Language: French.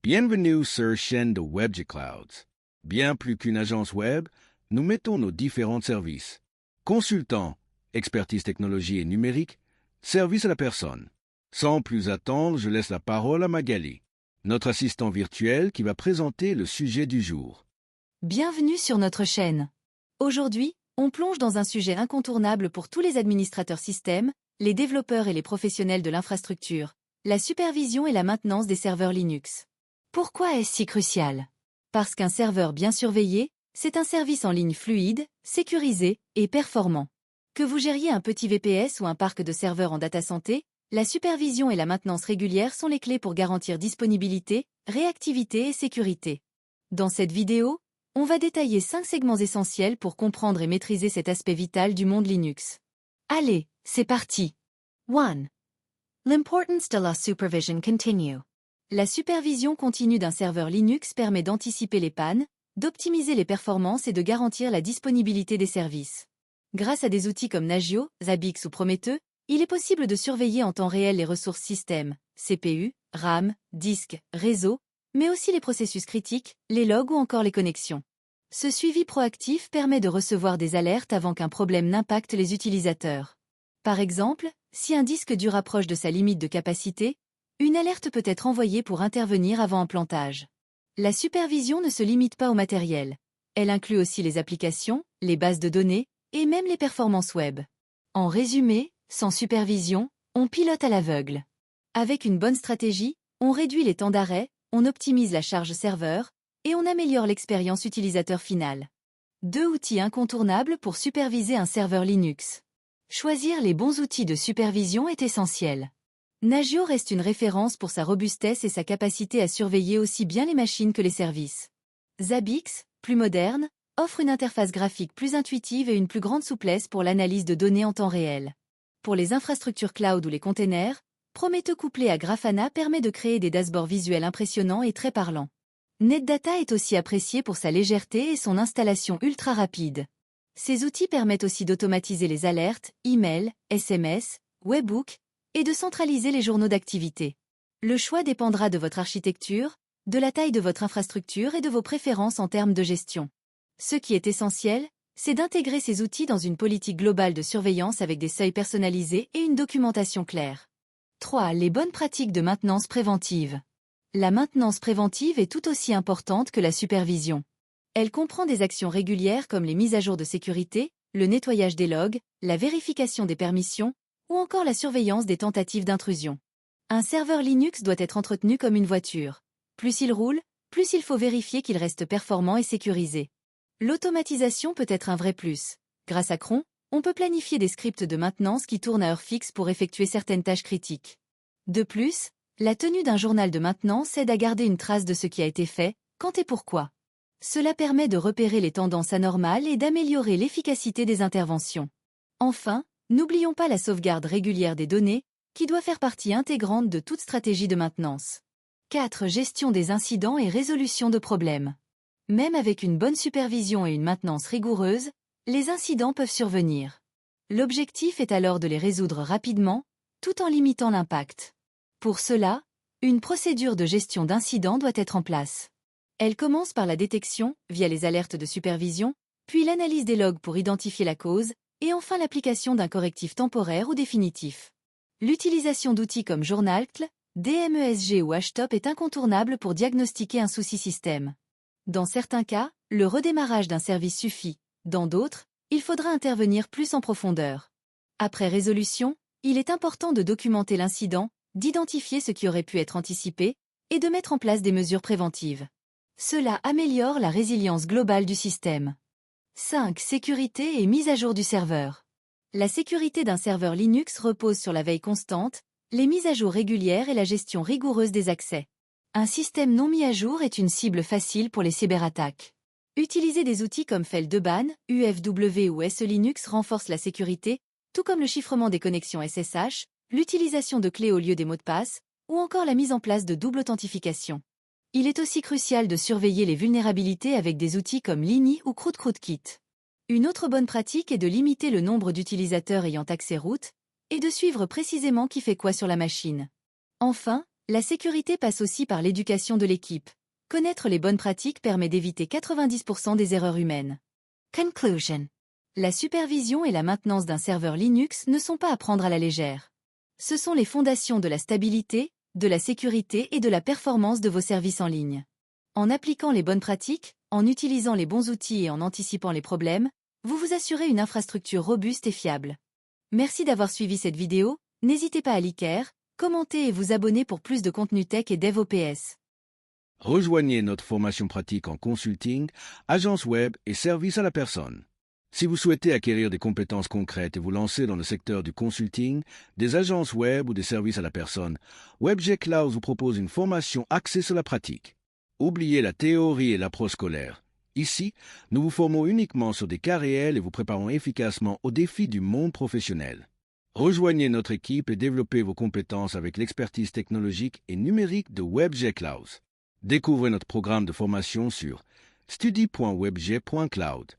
Bienvenue sur chaîne de WebGClouds. Bien plus qu'une agence web, nous mettons nos différents services. Consultant, expertise technologie et numérique, service à la personne. Sans plus attendre, je laisse la parole à Magali, notre assistant virtuel qui va présenter le sujet du jour. Bienvenue sur notre chaîne. Aujourd'hui, on plonge dans un sujet incontournable pour tous les administrateurs système, les développeurs et les professionnels de l'infrastructure, la supervision et la maintenance des serveurs Linux. Pourquoi est-ce si crucial? Parce qu'un serveur bien surveillé, c'est un service en ligne fluide, sécurisé et performant. Que vous gériez un petit VPS ou un parc de serveurs en data santé, la supervision et la maintenance régulière sont les clés pour garantir disponibilité, réactivité et sécurité. Dans cette vidéo, on va détailler 5 segments essentiels pour comprendre et maîtriser cet aspect vital du monde Linux. Allez, c'est parti! 1. L'importance de la supervision continue. La supervision continue d'un serveur Linux permet d'anticiper les pannes, d'optimiser les performances et de garantir la disponibilité des services. Grâce à des outils comme Nagio, Zabbix ou Prometheus, il est possible de surveiller en temps réel les ressources système, CPU, RAM, disque, réseau, mais aussi les processus critiques, les logs ou encore les connexions. Ce suivi proactif permet de recevoir des alertes avant qu'un problème n'impacte les utilisateurs. Par exemple, si un disque dur approche de sa limite de capacité, une alerte peut être envoyée pour intervenir avant un plantage. La supervision ne se limite pas au matériel. Elle inclut aussi les applications, les bases de données, et même les performances web. En résumé, sans supervision, on pilote à l'aveugle. Avec une bonne stratégie, on réduit les temps d'arrêt, on optimise la charge serveur, et on améliore l'expérience utilisateur finale. 2 outils incontournables pour superviser un serveur Linux. Choisir les bons outils de supervision est essentiel. Nagio reste une référence pour sa robustesse et sa capacité à surveiller aussi bien les machines que les services. Zabbix, plus moderne, offre une interface graphique plus intuitive et une plus grande souplesse pour l'analyse de données en temps réel. Pour les infrastructures cloud ou les containers, Prometheus couplé à Grafana permet de créer des dashboards visuels impressionnants et très parlants. NetData est aussi apprécié pour sa légèreté et son installation ultra rapide. Ces outils permettent aussi d'automatiser les alertes, emails, SMS, webhooks, et de centraliser les journaux d'activité. Le choix dépendra de votre architecture, de la taille de votre infrastructure et de vos préférences en termes de gestion. Ce qui est essentiel, c'est d'intégrer ces outils dans une politique globale de surveillance avec des seuils personnalisés et une documentation claire. 3. Les bonnes pratiques de maintenance préventive. La maintenance préventive est tout aussi importante que la supervision. Elle comprend des actions régulières comme les mises à jour de sécurité, le nettoyage des logs, la vérification des permissions, ou encore la surveillance des tentatives d'intrusion. Un serveur Linux doit être entretenu comme une voiture. Plus il roule, plus il faut vérifier qu'il reste performant et sécurisé. L'automatisation peut être un vrai plus. Grâce à Cron, on peut planifier des scripts de maintenance qui tournent à heure fixe pour effectuer certaines tâches critiques. De plus, la tenue d'un journal de maintenance aide à garder une trace de ce qui a été fait, quand et pourquoi. Cela permet de repérer les tendances anormales et d'améliorer l'efficacité des interventions. Enfin, n'oublions pas la sauvegarde régulière des données, qui doit faire partie intégrante de toute stratégie de maintenance. 4. Gestion des incidents et résolution de problèmes. Même avec une bonne supervision et une maintenance rigoureuse, les incidents peuvent survenir. L'objectif est alors de les résoudre rapidement, tout en limitant l'impact. Pour cela, une procédure de gestion d'incidents doit être en place. Elle commence par la détection, via les alertes de supervision, puis l'analyse des logs pour identifier la cause, et enfin l'application d'un correctif temporaire ou définitif. L'utilisation d'outils comme Journalcl, DMESG ou HTOP est incontournable pour diagnostiquer un souci système. Dans certains cas, le redémarrage d'un service suffit. Dans d'autres, il faudra intervenir plus en profondeur. Après résolution, il est important de documenter l'incident, d'identifier ce qui aurait pu être anticipé, et de mettre en place des mesures préventives. Cela améliore la résilience globale du système. 5. Sécurité et mise à jour du serveur. La sécurité d'un serveur Linux repose sur la veille constante, les mises à jour régulières et la gestion rigoureuse des accès. Un système non mis à jour est une cible facile pour les cyberattaques. Utiliser des outils comme Feldban, UFW ou SE-Linux renforce la sécurité, tout comme le chiffrement des connexions SSH, l'utilisation de clés au lieu des mots de passe, ou encore la mise en place de double authentification. Il est aussi crucial de surveiller les vulnérabilités avec des outils comme Lini ou CrewdKit. Une autre bonne pratique est de limiter le nombre d'utilisateurs ayant accès root, et de suivre précisément qui fait quoi sur la machine. Enfin, La sécurité passe aussi par l'éducation de l'équipe. Connaître les bonnes pratiques permet d'éviter 90% des erreurs humaines. Conclusion. La supervision et la maintenance d'un serveur Linux ne sont pas à prendre à la légère. Ce sont les fondations de la stabilité, de la sécurité et de la performance de vos services en ligne. En appliquant les bonnes pratiques, en utilisant les bons outils et en anticipant les problèmes, vous vous assurez une infrastructure robuste et fiable. Merci d'avoir suivi cette vidéo, n'hésitez pas à liker, commenter et vous abonner pour plus de contenu tech et DevOps. Rejoignez notre formation pratique en consulting, agence web et service à la personne. Si vous souhaitez acquérir des compétences concrètes et vous lancer dans le secteur du consulting, des agences web ou des services à la personne, WebGen Cloud vous propose une formation axée sur la pratique. Oubliez la théorie et l'approche scolaire. Ici, nous vous formons uniquement sur des cas réels et vous préparons efficacement aux défis du monde professionnel. Rejoignez notre équipe et développez vos compétences avec l'expertise technologique et numérique de WebGen Cloud. Découvrez notre programme de formation sur study.webg.cloud.